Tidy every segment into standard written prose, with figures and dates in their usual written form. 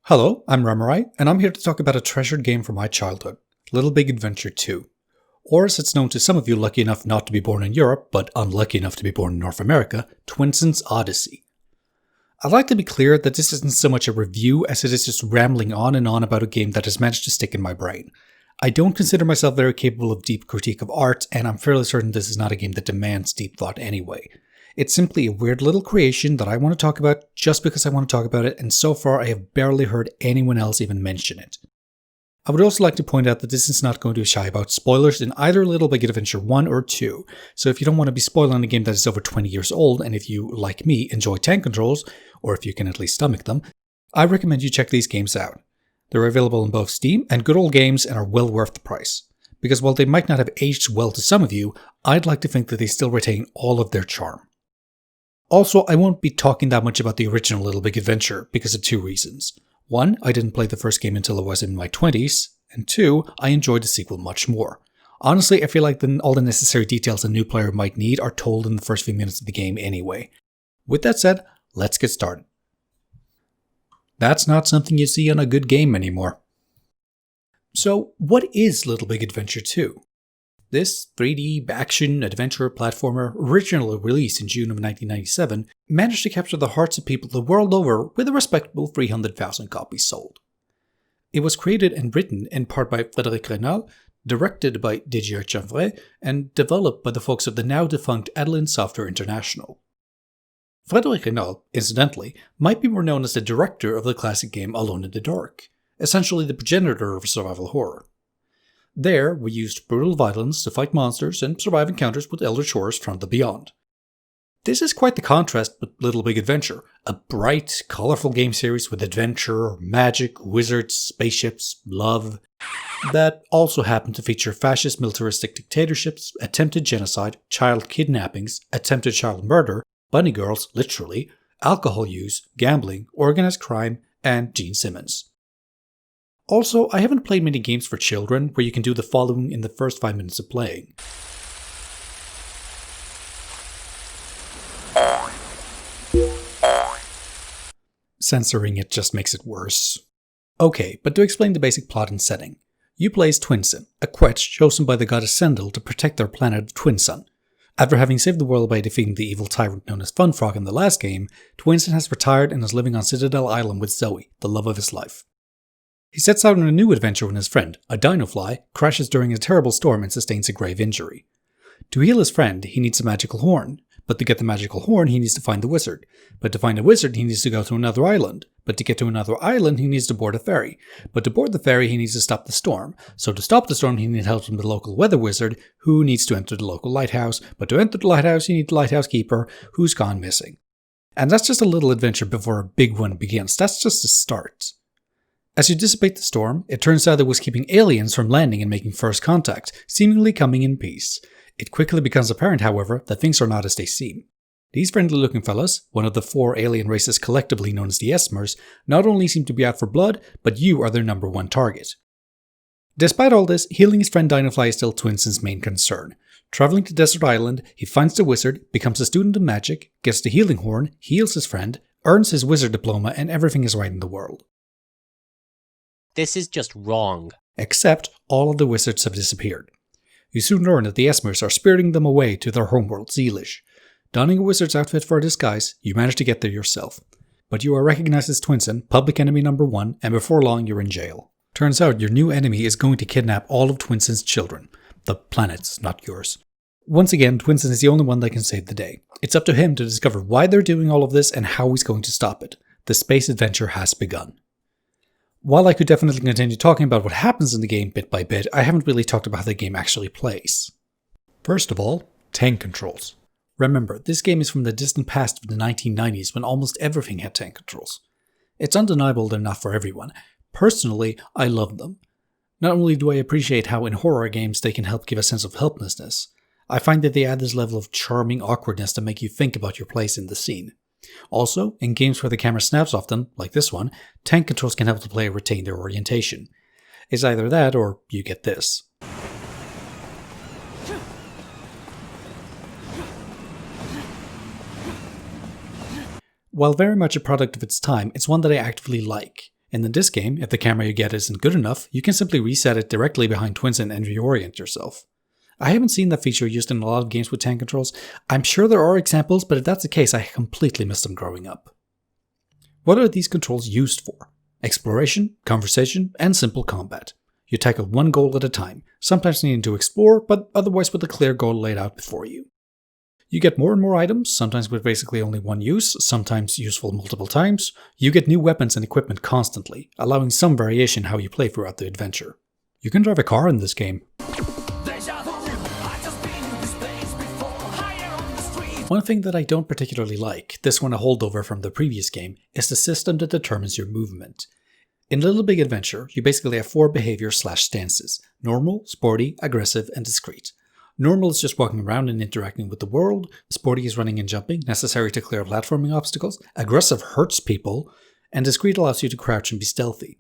Hello, I'm Ramarai, and I'm here to talk about a treasured game from my childhood, Little Big Adventure 2. Or as it's known to some of you lucky enough not to be born in Europe, but unlucky enough to be born in North America, Twinson's Odyssey. I'd like to be clear that this isn't so much a review as it is just rambling on and on about a game that has managed to stick in my brain. I don't consider myself very capable of deep critique of art, and I'm fairly certain this is not a game that demands deep thought anyway. It's simply a weird little creation that I want to talk about just because I want to talk about it, and so far I have barely heard anyone else even mention it. I would also like to point out that this is not going to shy about spoilers in either Little Big Adventure 1 or 2, so if you don't want to be spoiling a game that is over 20 years old, and if you, like me, enjoy tank controls, or if you can at least stomach them, I recommend you check these games out. They're available on both Steam and Good Old Games and are well worth the price. Because while they might not have aged well to some of you, I'd like to think that they still retain all of their charm. Also, I won't be talking that much about the original Little Big Adventure because of two reasons. One, I didn't play the first game until I was in my 20s, and two, I enjoyed the sequel much more. Honestly, I feel like all the necessary details a new player might need are told in the first few minutes of the game anyway. With that said, let's get started. That's not something you see on a good game anymore. So, what is Little Big Adventure 2? This 3D action adventure platformer, originally released in June of 1997, managed to capture the hearts of people the world over with a respectable 300,000 copies sold. It was created and written in part by Frédéric Reynal, directed by Didier Chanvray, and developed by the folks of the now defunct Adeline Software International. Frédéric Reynal, incidentally, might be more known as the director of the classic game Alone in the Dark, essentially the progenitor of survival horror. There, we used brutal violence to fight monsters and survive encounters with eldritch horrors from the beyond. This is quite the contrast with Little Big Adventure, a bright, colorful game series with adventure, magic, wizards, spaceships, love, that also happened to feature fascist militaristic dictatorships, attempted genocide, child kidnappings, attempted child murder, bunny girls, literally, alcohol use, gambling, organized crime, and Gene Simmons. Also, I haven't played many games for children where you can do the following in the first 5 minutes of playing. Censoring it just makes it worse. Okay, but to explain the basic plot and setting. You play as Twinson, a quetch chosen by the goddess Sendel to protect their planet of Twinsun. After having saved the world by defeating the evil tyrant known as Funfrog in the last game, Twinson has retired and is living on Citadel Island with Zoe, the love of his life. He sets out on a new adventure when his friend, a dinofly, crashes during a terrible storm and sustains a grave injury. To heal his friend, he needs a magical horn, but to get the magical horn, he needs to find the wizard. But to find a wizard, he needs to go to another island. But to get to another island, he needs to board a ferry. But to board the ferry, he needs to stop the storm. So to stop the storm, he needs help from the local weather wizard, who needs to enter the local lighthouse. But to enter the lighthouse, you need the lighthouse keeper, who's gone missing. And that's just a little adventure before a big one begins. That's just a start. As you dissipate the storm, it turns out it was keeping aliens from landing and making first contact, seemingly coming in peace. It quickly becomes apparent, however, that things are not as they seem. These friendly-looking fellas, one of the 4 alien races collectively known as the Esmers, not only seem to be out for blood, but you are their number one target. Despite all this, healing his friend Dinofly is still Twinson's main concern. Traveling to Desert Island, he finds the wizard, becomes a student of magic, gets the healing horn, heals his friend, earns his wizard diploma, and everything is right in the world. This is just wrong. Except all of the wizards have disappeared. You soon learn that the Esmers are spiriting them away to their homeworld, Zeelish. Donning a wizard's outfit for a disguise, you manage to get there yourself. But you are recognized as Twinson, public enemy number 1, and before long you're in jail. Turns out your new enemy is going to kidnap all of Twinson's children. The planet's, not yours. Once again, Twinson is the only one that can save the day. It's up to him to discover why they're doing all of this and how he's going to stop it. The space adventure has begun. While I could definitely continue talking about what happens in the game bit by bit, I haven't really talked about how the game actually plays. First of all, tank controls. Remember, this game is from the distant past of the 1990s when almost everything had tank controls. It's undeniable they're not for everyone. Personally, I love them. Not only do I appreciate how in horror games they can help give a sense of helplessness, I find that they add this level of charming awkwardness to make you think about your place in the scene. Also, in games where the camera snaps often, like this one, tank controls can help the player retain their orientation. It's either that or you get this. While very much a product of its time, it's one that I actively like. And in this game, if the camera you get isn't good enough, you can simply reset it directly behind Twinsen and reorient yourself. I haven't seen that feature used in a lot of games with tank controls. I'm sure there are examples, but if that's the case, I completely missed them growing up. What are these controls used for? Exploration, conversation, and simple combat. You tackle one goal at a time, sometimes needing to explore, but otherwise with a clear goal laid out before you. You get more and more items, sometimes with basically only one use, sometimes useful multiple times. You get new weapons and equipment constantly, allowing some variation how you play throughout the adventure. You can drive a car in this game. One thing that I don't particularly like, this one a holdover from the previous game, is the system that determines your movement. In Little Big Adventure, you basically have 4 behavior/stances: normal, sporty, aggressive, and discreet. Normal is just walking around and interacting with the world. Sporty is running and jumping, necessary to clear platforming obstacles. Aggressive hurts people, and discreet allows you to crouch and be stealthy.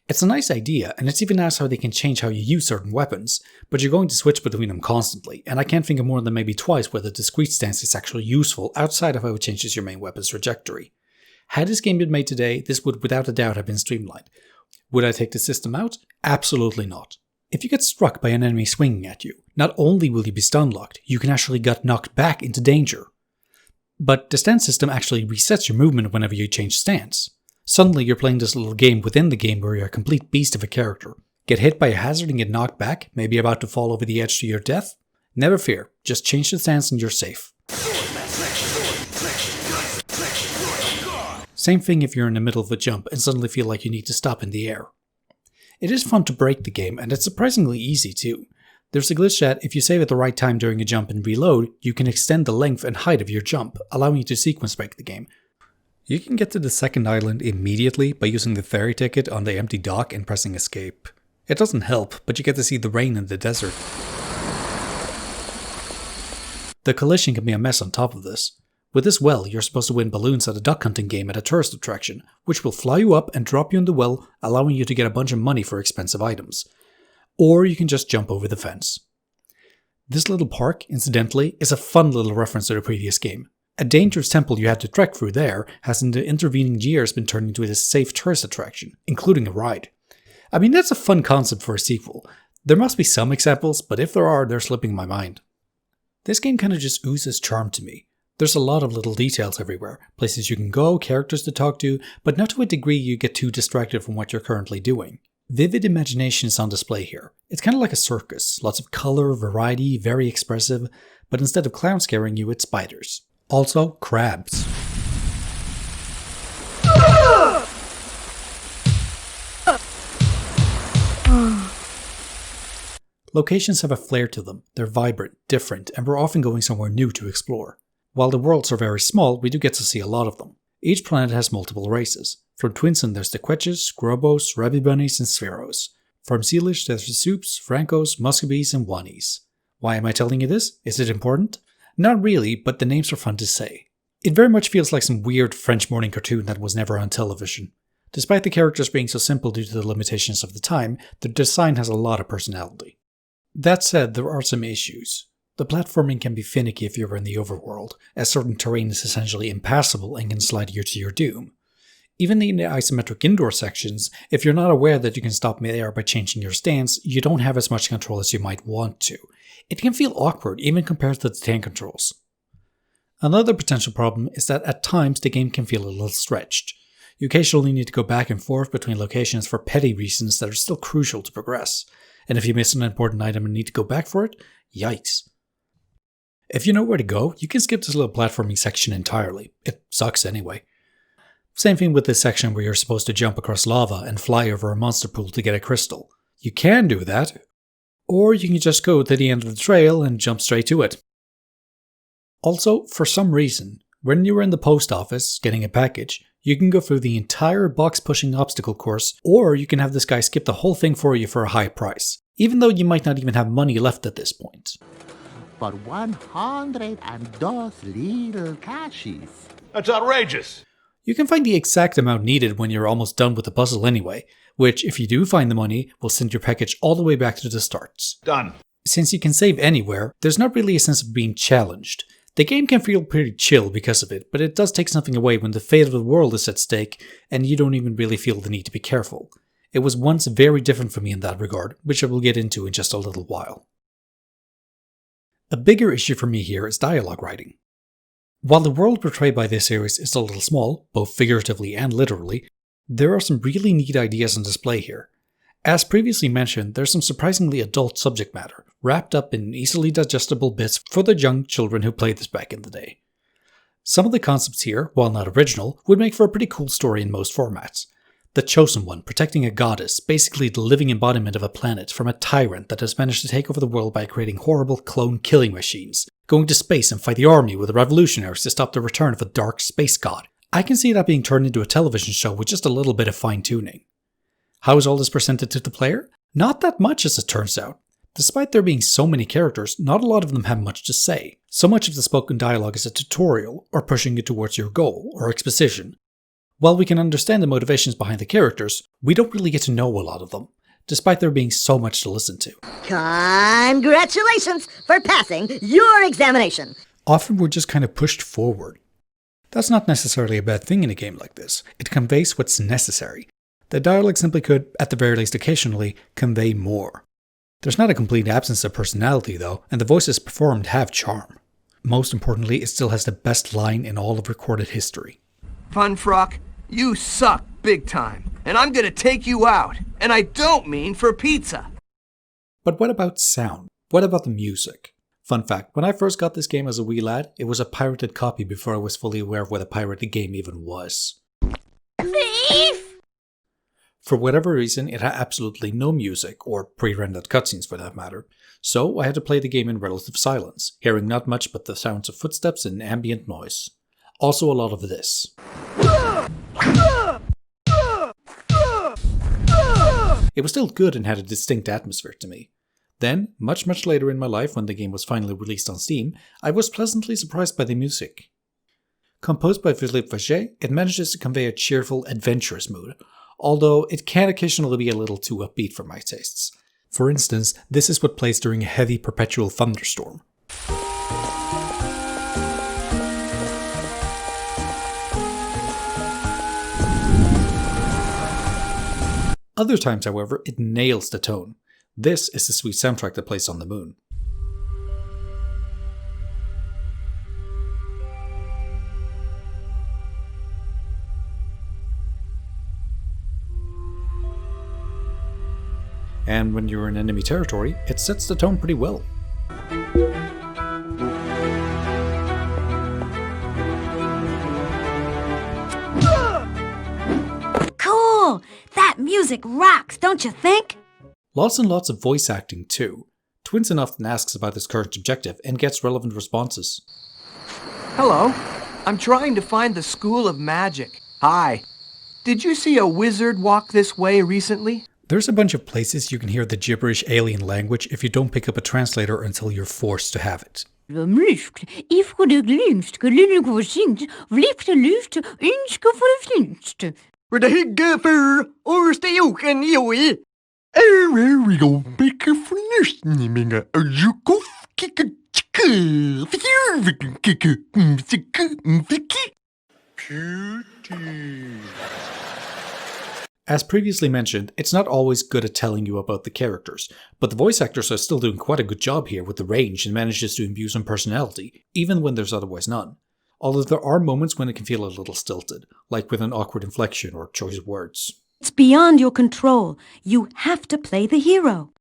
It's a nice idea, and it's even nice how they can change how you use certain weapons, but you're going to switch between them constantly, and I can't think of more than maybe twice where the discreet stance is actually useful outside of how it changes your main weapon's trajectory. Had this game been made today, this would without a doubt have been streamlined. Would I take the system out? Absolutely not. If you get struck by an enemy swinging at you, not only will you be stun-locked, you can actually get knocked back into danger. But the stance system actually resets your movement whenever you change stance. Suddenly you're playing this little game within the game where you're a complete beast of a character. Get hit by a hazard and get knocked back, maybe about to fall over the edge to your death? Never fear, just change the stance and you're safe. Same thing if you're in the middle of a jump and suddenly feel like you need to stop in the air. It is fun to break the game, and it's surprisingly easy too. There's a glitch that, if you save at the right time during a jump and reload, you can extend the length and height of your jump, allowing you to sequence break the game. You can get to the second island immediately by using the ferry ticket on the empty dock and pressing escape. It doesn't help, but you get to see the rain in the desert. The collision can be a mess on top of this. With this well, you're supposed to win balloons at a duck hunting game at a tourist attraction, which will fly you up and drop you in the well, allowing you to get a bunch of money for expensive items. Or you can just jump over the fence. This little park, incidentally, is a fun little reference to the previous game. A dangerous temple you had to trek through there has in the intervening years been turned into a safe tourist attraction, including a ride. I mean, that's a fun concept for a sequel. There must be some examples, but if there are, they're slipping my mind. This game kinda just oozes charm to me. There's a lot of little details everywhere, places you can go, characters to talk to, but not to a degree you get too distracted from what you're currently doing. Vivid imagination is on display here. It's kind of like a circus, lots of color, variety, very expressive, but instead of clowns scaring you, it's spiders. Also, crabs. Locations have a flair to them. They're vibrant, different, and we're often going somewhere new to explore. While the worlds are very small, we do get to see a lot of them. Each planet has multiple races. From Twinsen there's the Quetches, Grobos, Rabbit Bunnies, and Spheros. From Sealish there's the Soups, Francos, Muscovies, and Wanies. Why am I telling you this? Is it important? Not really, but the names are fun to say. It very much feels like some weird French morning cartoon that was never on television. Despite the characters being so simple due to the limitations of the time, the design has a lot of personality. That said, there are some issues. The platforming can be finicky if you're in the overworld, as certain terrain is essentially impassable and can slide you to your doom. Even in the isometric indoor sections, if you're not aware that you can stop mid-air by changing your stance, you don't have as much control as you might want to. It can feel awkward, even compared to the tank controls. Another potential problem is that at times the game can feel a little stretched. You occasionally need to go back and forth between locations for petty reasons that are still crucial to progress, and if you miss an important item and need to go back for it, yikes. If you know where to go, you can skip this little platforming section entirely. It sucks anyway. Same thing with this section where you're supposed to jump across lava and fly over a monster pool to get a crystal. You can do that, or you can just go to the end of the trail and jump straight to it. Also, for some reason, when you're in the post office getting a package, you can go through the entire box-pushing obstacle course, or you can have this guy skip the whole thing for you for a high price, even though you might not even have money left at this point. For 102 little cashies. That's outrageous. You can find the exact amount needed when you're almost done with the puzzle anyway, which, if you do find the money, will send your package all the way back to the starts. Done. Since you can save anywhere, there's not really a sense of being challenged. The game can feel pretty chill because of it, but it does take something away when the fate of the world is at stake and you don't even really feel the need to be careful. It was once very different for me in that regard, which I will get into in just a little while. A bigger issue for me here is dialogue writing. While the world portrayed by this series is a little small, both figuratively and literally, there are some really neat ideas on display here. As previously mentioned, there's some surprisingly adult subject matter, wrapped up in easily digestible bits for the young children who played this back in the day. Some of the concepts here, while not original, would make for a pretty cool story in most formats. The Chosen One protecting a goddess, basically the living embodiment of a planet, from a tyrant that has managed to take over the world by creating horrible clone killing machines, going to space and fight the army with the revolutionaries to stop the return of a dark space god. I can see that being turned into a television show with just a little bit of fine-tuning. How is all this presented to the player? Not that much, as it turns out. Despite there being so many characters, not a lot of them have much to say. So much of the spoken dialogue is a tutorial, or pushing you towards your goal, or exposition. While we can understand the motivations behind the characters, we don't really get to know a lot of them, despite there being so much to listen to. Congratulations for passing your examination! Often we're just kind of pushed forward. That's not necessarily a bad thing in a game like this. It conveys what's necessary. The dialogue simply could, at the very least occasionally, convey more. There's not a complete absence of personality though, and the voices performed have charm. Most importantly, it still has the best line in all of recorded history. Funfrock, you suck big time, and I'm gonna take you out, and I don't mean for pizza. But what about sound? What about the music? Fun fact, when I first got this game as a wee lad, it was a pirated copy before I was fully aware of what a pirated game even was. Thief! For whatever reason, it had absolutely no music, or pre-rendered cutscenes for that matter, so I had to play the game in relative silence, hearing not much but the sounds of footsteps and ambient noise. Also a lot of this. It was still good and had a distinct atmosphere to me. Then, much later in my life when the game was finally released on Steam, I was pleasantly surprised by the music. Composed by Philippe Vacher, it manages to convey a cheerful, adventurous mood, although it can occasionally be a little too upbeat for my tastes. For instance, this is what plays during a heavy perpetual thunderstorm. Other times, however, it nails the tone. This is the sweet soundtrack that plays on the moon. And when you're in enemy territory, it sets the tone pretty well. Cool! That music rocks, don't you think? Lots and lots of voice acting too. Twinsen often asks about his current objective and gets relevant responses. Hello, I'm trying to find the School of Magic. Hi. Did you see a wizard walk this way recently? There's a bunch of places you can hear the gibberish alien language if you don't pick up a translator until you're forced to have it. As previously mentioned, it's not always good at telling you about the characters, but the voice actors are still doing quite a good job here with the range and manages to imbue some personality, even when there's otherwise none. Although there are moments when it can feel a little stilted, like with an awkward inflection or choice of words. It's beyond your control. You have to play the hero.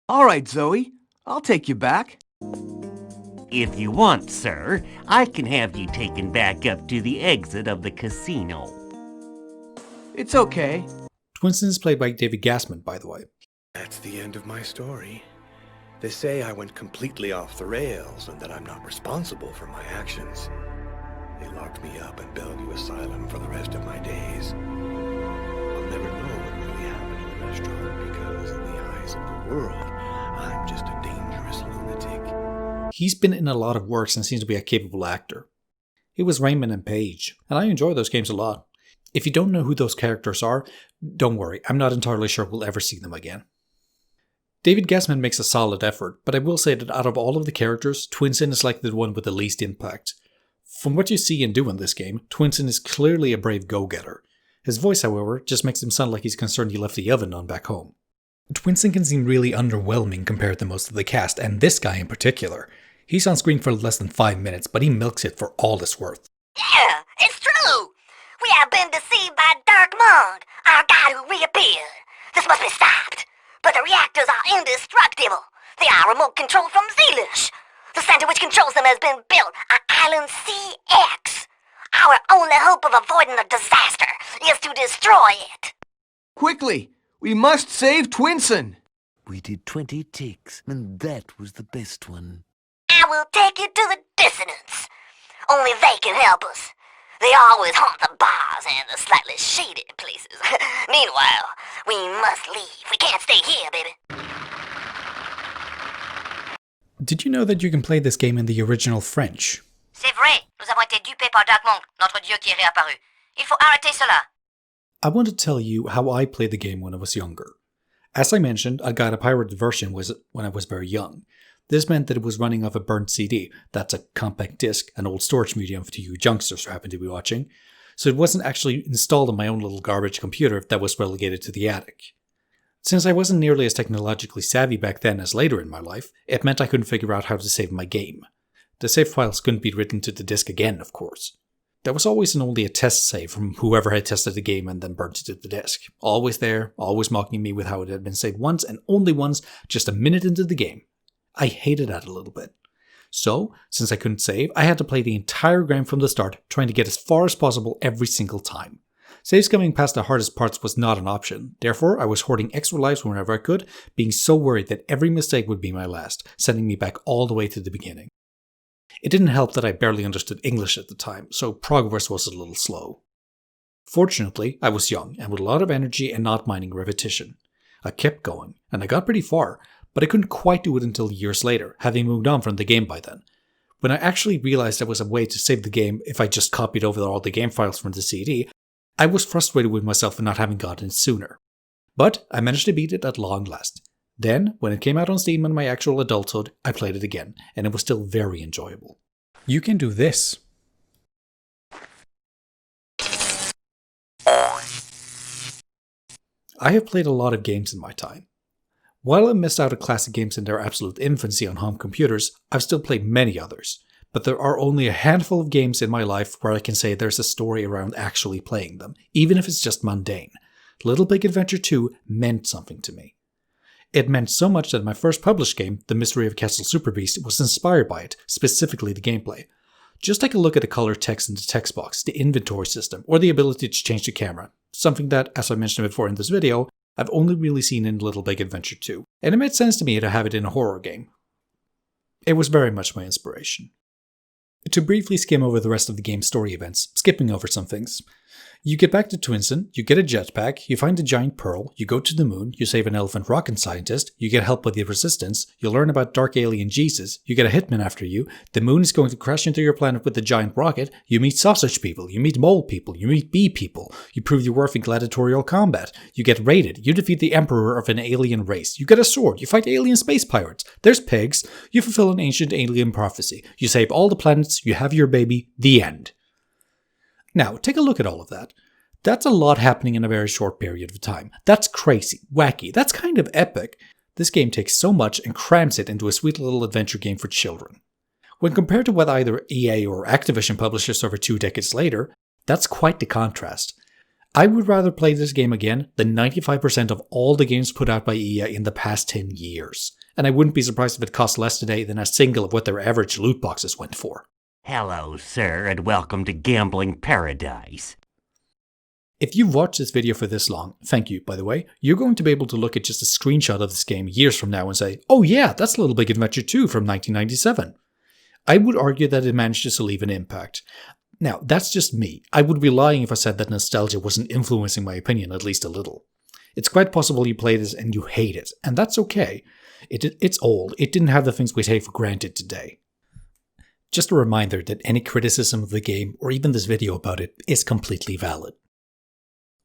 All right, Zoe. I'll take you back. If you want, sir, I can have you taken back up to the exit of the casino. It's okay. Twinsen is played by David Gassman, by the way. That's the end of my story. They say I went completely off the rails and that I'm not responsible for my actions. They locked me up and built you asylum for the rest of my days. I'll never know what really happened in the restaurant because in the eyes of the world, I'm just a dangerous lunatic. He's been in a lot of works and seems to be a capable actor. He was Rayman and Page, and I enjoy those games a lot. If you don't know who those characters are, don't worry, I'm not entirely sure we'll ever see them again. David Gassman makes a solid effort, but I will say that out of all of the characters, Twinsen is likely the one with the least impact. From what you see and do in this game, Twinsen is clearly a brave go-getter. His voice, however, just makes him sound like he's concerned he left the oven on back home. Twinsen can seem really underwhelming compared to most of the cast, and this guy in particular. He's on screen for less than 5 minutes, but he milks it for all it's worth. Yeah, it's true. We have been deceived by Dark Monk, our god who reappeared. This must be stopped. But the reactors are indestructible. They are remote controlled from Zealish. The center which controls them has been built on Island CX. Our only hope of avoiding a disaster is to destroy it. Quickly! We must save Twinsen! We did 20 takes, and that was the best one. I will take you to the dissonance. Only they can help us. They always haunt the bars and the slightly shady places. Meanwhile, we must leave. We can't stay here, baby. Did you know that you can play this game in the original French? C'est vrai. Nous avons été dupés par Dark Monk, notre dieu qui est réapparu. Il faut arrêter cela. I want to tell you how I played the game when I was younger. As I mentioned, I got a pirated version when I was very young. This meant that it was running off a burnt CD, that's a compact disc, an old storage medium to you youngsters who happen to be watching, so it wasn't actually installed on my own little garbage computer that was relegated to the attic. Since I wasn't nearly as technologically savvy back then as later in my life, it meant I couldn't figure out how to save my game. The save files couldn't be written to the disk again, of course. There was always only a test save from whoever had tested the game and then burnt it to the disk. Always there, always mocking me with how it had been saved once and only once, just a minute into the game. I hated that a little bit. So, since I couldn't save, I had to play the entire game from the start, trying to get as far as possible every single time. Saves coming past the hardest parts was not an option, therefore I was hoarding extra lives whenever I could, being so worried that every mistake would be my last, sending me back all the way to the beginning. It didn't help that I barely understood English at the time, so progress was a little slow. Fortunately, I was young and with a lot of energy and not minding repetition. I kept going, and I got pretty far, but I couldn't quite do it until years later, having moved on from the game by then. When I actually realized there was a way to save the game if I just copied over all the game files from the CD, I was frustrated with myself for not having gotten it sooner. But I managed to beat it at long last. Then, when it came out on Steam in my actual adulthood, I played it again, and it was still very enjoyable. You can do this. I have played a lot of games in my time. While I missed out on classic games in their absolute infancy on home computers, I've still played many others. But there are only a handful of games in my life where I can say there's a story around actually playing them, even if it's just mundane. Little Big Adventure 2 meant something to me. It meant so much that my first published game, The Mystery of Castle Super Beast, was inspired by it, specifically the gameplay. Just take a look at the color text in the text box, the inventory system, or the ability to change the camera. Something that, as I mentioned before in this video, I've only really seen in Little Big Adventure 2, and it made sense to me to have it in a horror game. It was very much my inspiration. To briefly skim over the rest of the game's story events, skipping over some things. You get back to Twinsen, you get a jetpack, you find a giant pearl, you go to the moon, you save an elephant rocket scientist, you get help with the resistance, you learn about dark alien Jesus, you get a hitman after you, the moon is going to crash into your planet with the giant rocket, you meet sausage people, you meet mole people, you meet bee people, you prove your worth in gladiatorial combat, you get raided, you defeat the emperor of an alien race, you get a sword, you fight alien space pirates, there's pigs, you fulfill an ancient alien prophecy, you save all the planets, you have your baby, the end. Now, take a look at all of that. That's a lot happening in a very short period of time. That's crazy, wacky, that's kind of epic. This game takes so much and crams it into a sweet little adventure game for children. When compared to what either EA or Activision publishes over 2 decades later, that's quite the contrast. I would rather play this game again than 95% of all the games put out by EA in the past 10 years. And I wouldn't be surprised if it cost less today than a single of what their average loot boxes went for. Hello, sir, and welcome to Gambling Paradise. If you've watched this video for this long, thank you, by the way, you're going to be able to look at just a screenshot of this game years from now and say, oh yeah, that's Little Big Adventure 2 from 1997. I would argue that it managed to leave an impact. Now, that's just me. I would be lying if I said that nostalgia wasn't influencing my opinion at least a little. It's quite possible you play this and you hate it, and that's okay. It's old, it didn't have the things we take for granted today. Just a reminder that any criticism of the game, or even this video about it, is completely valid.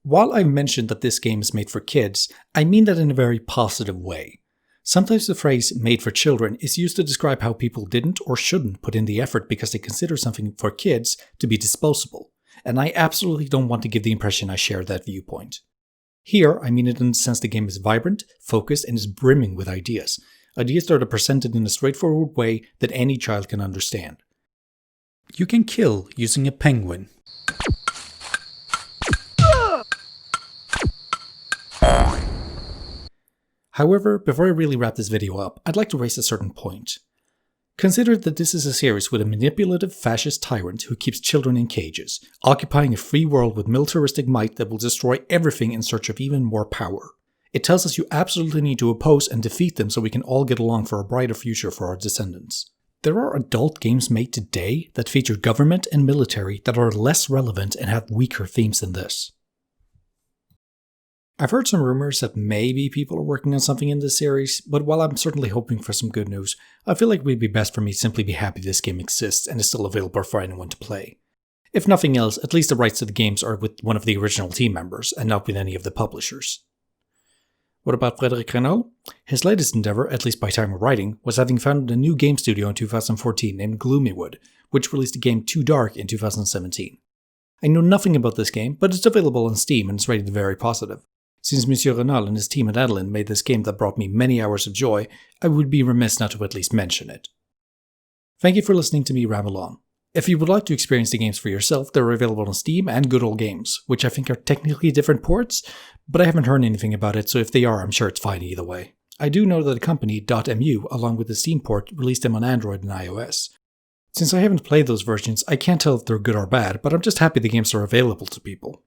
While I mentioned that this game is made for kids, I mean that in a very positive way. Sometimes the phrase made for children is used to describe how people didn't or shouldn't put in the effort because they consider something for kids to be disposable, and I absolutely don't want to give the impression I share that viewpoint. Here, I mean it in the sense the game is vibrant, focused, and is brimming with ideas. Ideas that are presented in a straightforward way that any child can understand. You can kill using a penguin. However, before I really wrap this video up, I'd like to raise a certain point. Consider that this is a series with a manipulative fascist tyrant who keeps children in cages, occupying a free world with militaristic might that will destroy everything in search of even more power. It tells us you absolutely need to oppose and defeat them so we can all get along for a brighter future for our descendants. There are adult games made today that feature government and military that are less relevant and have weaker themes than this. I've heard some rumors that maybe people are working on something in this series, but while I'm certainly hoping for some good news, I feel like it would be best for me to simply be happy this game exists and is still available for anyone to play. If nothing else, at least the rights to the games are with one of the original team members and not with any of the publishers. What about Frédéric Renaud? His latest endeavor, at least by time of writing, was having founded a new game studio in 2014 named Gloomywood, which released the game Too Dark in 2017. I know nothing about this game, but it's available on Steam and it's rated very positive. Since Monsieur Renaud and his team at Adeline made this game that brought me many hours of joy, I would be remiss not to at least mention it. Thank you for listening to me ramble on. If you would like to experience the games for yourself, they're available on Steam and Good Old Games, which I think are technically different ports, but I haven't heard anything about it, so if they are, I'm sure it's fine either way. I do know that the company, .mu, along with the Steam port, released them on Android and iOS. Since I haven't played those versions, I can't tell if they're good or bad, but I'm just happy the games are available to people.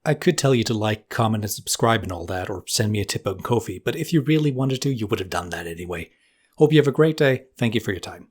I could tell you to like, comment, and subscribe and all that, or send me a tip on Ko-fi, but if you really wanted to, you would have done that anyway. Hope you have a great day. Thank you for your time.